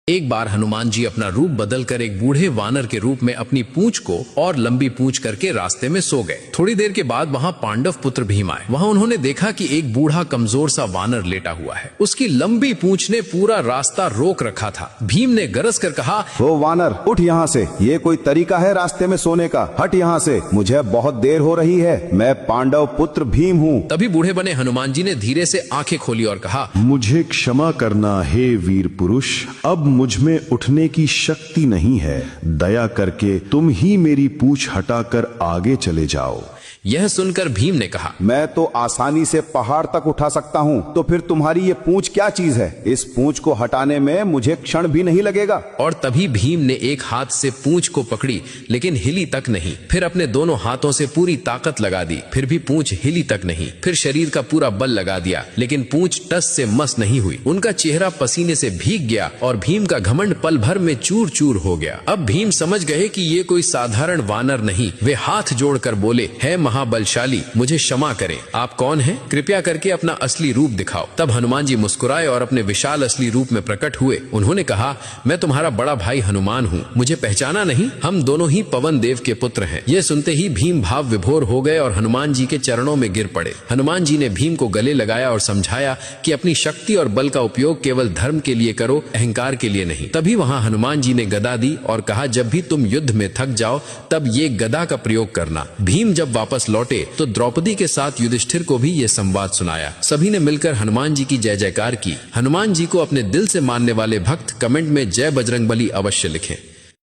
एक बार हनुमान जी अपना रूप बदलकर एक बूढ़े वानर के रूप में अपनी पूंछ को और लंबी पूंछ करके रास्ते में सो गए। थोड़ी देर के बाद वहां पांडव पुत्र भीम आए। वहां उन्होंने देखा कि एक बूढ़ा कमजोर सा वानर लेटा हुआ है। उसकी लंबी पूंछ ने पूरा रास्ता रोक रखा था। भीम ने गरज कर कहा, ओ वानर, उठ यहाँ से। ये कोई तरीका है रास्ते में सोने का? हट यहाँ से, मुझे बहुत देर हो रही है। मैं पांडव पुत्र भीम हूँ। तभी बूढ़े बने हनुमान जी ने धीरे से आंखें खोली और कहा, मुझे क्षमा करना हे वीर पुरुष, अब मुझ में उठने की शक्ति नहीं है। दया करके तुम ही मेरी पूंछ हटाकर आगे चले जाओ। यह सुनकर भीम ने कहा, मैं तो आसानी से पहाड़ तक उठा सकता हूँ, तो फिर तुम्हारी ये पूंछ क्या चीज है? इस पूंछ को हटाने में मुझे क्षण भी नहीं लगेगा। और तभी भीम ने एक हाथ से पूंछ को पकड़ी, लेकिन हिली तक नहीं। फिर अपने दोनों हाथों से पूरी ताकत लगा दी, फिर भी पूंछ हिली तक नहीं। फिर शरीर का पूरा बल लगा दिया, लेकिन पूंछ टस से मस नहीं हुई। उनका चेहरा पसीने से भीग गया और भीम का घमंड पल भर में चूर चूर हो गया। अब भीम समझ गए कि ये कोई साधारण वानर नहीं। वे हाथ जोड़कर बोले, है महाबलशाली, मुझे क्षमा करें। आप कौन हैं? कृपया करके अपना असली रूप दिखाओ। तब हनुमान जी मुस्कुराए और अपने विशाल असली रूप में प्रकट हुए। उन्होंने कहा, मैं तुम्हारा बड़ा भाई हनुमान हूँ। मुझे पहचाना नहीं? हम दोनों ही पवन देव के पुत्र हैं। यह सुनते ही भीम भाव विभोर हो गए और हनुमान जी के चरणों में गिर पड़े। हनुमान जी ने भीम को गले लगाया और समझाया कि अपनी शक्ति और बल का उपयोग केवल धर्म के लिए करो, अहंकार के लिए नहीं। तभी वहां हनुमान जी ने गदा दी और कहा, जब भी तुम युद्ध में थक जाओ तब ये गदा का प्रयोग करना। भीम जब वापस लौटे तो द्रौपदी के साथ युधिष्ठिर को भी ये संवाद सुनाया। सभी ने मिलकर हनुमान जी की जय जयकार की। हनुमान जी को अपने दिल से मानने वाले भक्त कमेंट में जय बजरंगबली अवश्य लिखें।